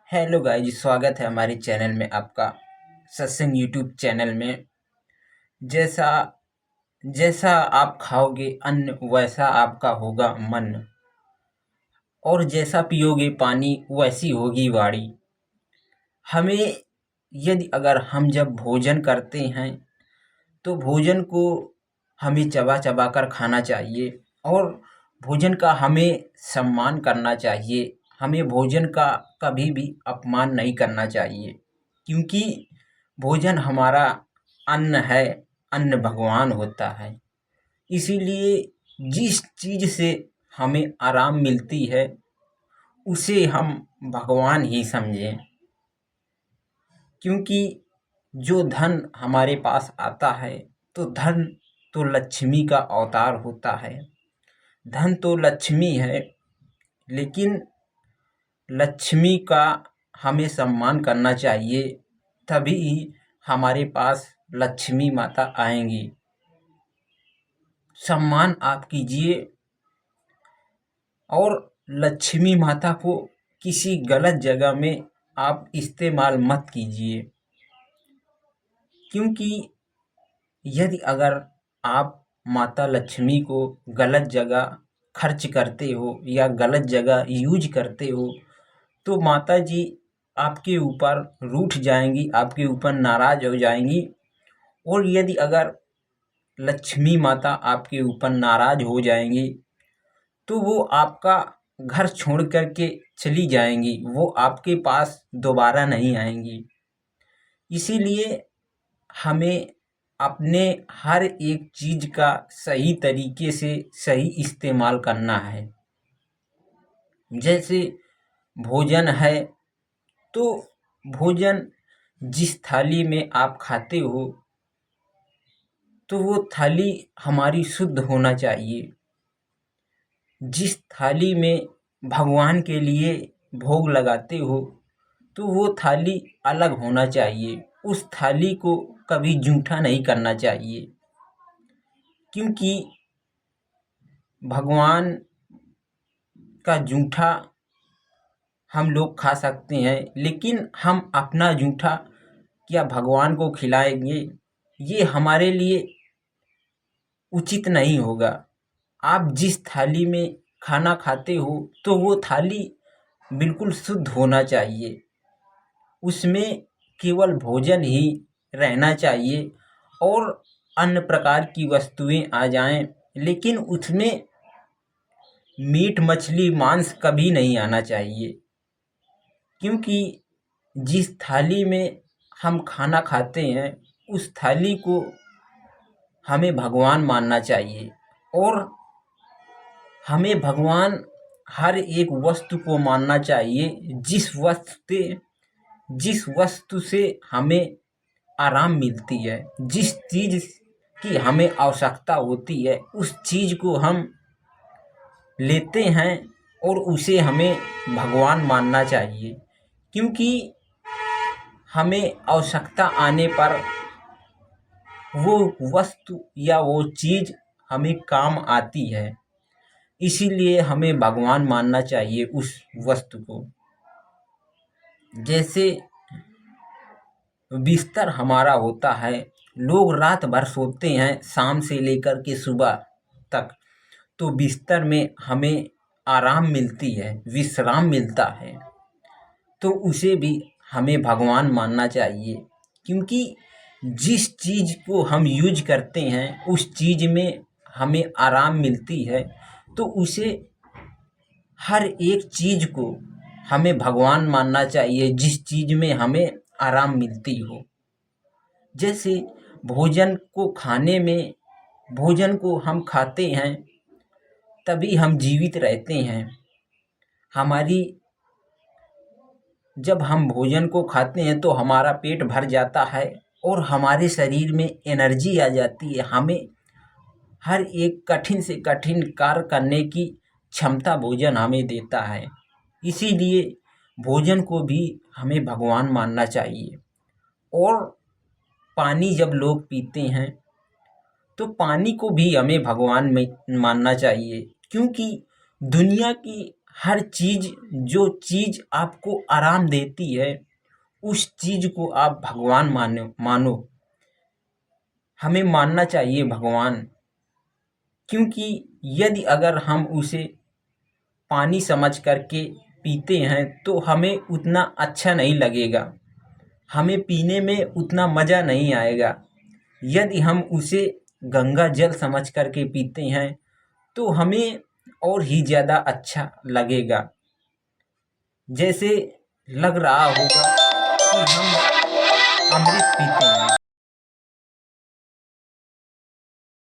Hello guys, स्वागत है हमारे चैनल में आपका। सत्संग यूट्यूब चैनल में जैसा जैसा आप खाओगे अन्न वैसा आपका होगा मन, और जैसा पियोगे पानी वैसी होगी वाणी। हमें यदि अगर हम जब भोजन करते हैं तो भोजन को हमें चबा चबा कर खाना चाहिए, और भोजन का हमें सम्मान करना चाहिए। हमें भोजन का कभी भी अपमान नहीं करना चाहिए, क्योंकि भोजन हमारा अन्न है, अन्न भगवान होता है। इसीलिए जिस चीज़ से हमें आराम मिलती है उसे हम भगवान ही समझें, क्योंकि जो धन हमारे पास आता है तो धन तो लक्ष्मी का अवतार होता है। धन तो लक्ष्मी है, लेकिन लक्ष्मी का हमें सम्मान करना चाहिए, तभी हमारे पास लक्ष्मी माता आएंगी। सम्मान आप कीजिए, और लक्ष्मी माता को किसी गलत जगह में आप इस्तेमाल मत कीजिए, क्योंकि यदि अगर आप माता लक्ष्मी को गलत जगह खर्च करते हो या गलत जगह यूज करते हो तो माता जी आपके ऊपर रूठ जाएंगी, आपके ऊपर नाराज हो जाएंगी। और यदि अगर लक्ष्मी माता आपके ऊपर नाराज हो जाएंगी तो वो आपका घर छोड़ कर के चली जाएंगी, वो आपके पास दोबारा नहीं आएंगी। इसीलिए हमें अपने हर एक चीज़ का सही तरीके से सही इस्तेमाल करना है। जैसे भोजन है तो भोजन जिस थाली में आप खाते हो तो वो थाली हमारी शुद्ध होना चाहिए। जिस थाली में भगवान के लिए भोग लगाते हो तो वो थाली अलग होना चाहिए। उस थाली को कभी जूठा नहीं करना चाहिए, क्योंकि भगवान का जूठा हम लोग खा सकते हैं, लेकिन हम अपना जूठा क्या भगवान को खिलाएंगे? ये हमारे लिए उचित नहीं होगा। आप जिस थाली में खाना खाते हो तो वो थाली बिल्कुल शुद्ध होना चाहिए, उसमें केवल भोजन ही रहना चाहिए, और अन्य प्रकार की वस्तुएं आ जाएं, लेकिन उसमें मीट मछली मांस कभी नहीं आना चाहिए। क्योंकि जिस थाली में हम खाना खाते हैं उस थाली को हमें भगवान मानना चाहिए, और हमें भगवान हर एक वस्तु को मानना चाहिए जिस वस्तु से हमें आराम मिलती है, जिस चीज़ की हमें आवश्यकता होती है उस चीज़ को हम लेते हैं, और उसे हमें भगवान मानना चाहिए। क्योंकि हमें आवश्यकता आने पर वो वस्तु या वो चीज़ हमें काम आती है, इसीलिए हमें भगवान मानना चाहिए उस वस्तु को। जैसे बिस्तर हमारा होता है, लोग रात भर सोते हैं शाम से लेकर के सुबह तक, तो बिस्तर में हमें आराम मिलती है, विश्राम मिलता है, तो उसे भी हमें भगवान मानना चाहिए। क्योंकि जिस चीज़ को हम यूज करते हैं उस चीज़ में हमें आराम मिलती है, तो उसे हर एक चीज़ को हमें भगवान मानना चाहिए जिस चीज़ में हमें आराम मिलती हो। जैसे भोजन को खाने में, भोजन को हम खाते हैं तभी हम जीवित रहते हैं। हमारी जब हम भोजन को खाते हैं तो हमारा पेट भर जाता है और हमारे शरीर में एनर्जी आ जाती है। हमें हर एक कठिन से कठिन कार्य करने की क्षमता भोजन हमें देता है। इसीलिए भोजन को भी हमें भगवान मानना चाहिए। और पानी जब लोग पीते हैं तो पानी को भी हमें भगवान में मानना चाहिए, क्योंकि दुनिया की हर चीज़, जो चीज़ आपको आराम देती है उस चीज़ को आप भगवान मानो। हमें मानना चाहिए भगवान, क्योंकि यदि अगर हम उसे पानी समझ करके पीते हैं तो हमें उतना अच्छा नहीं लगेगा, हमें पीने में उतना मज़ा नहीं आएगा। यदि हम उसे गंगा जल समझ करके पीते हैं तो हमें और ही ज़्यादा अच्छा लगेगा। जैसे लग रहा होगा कि हम अमृत पीते हैं।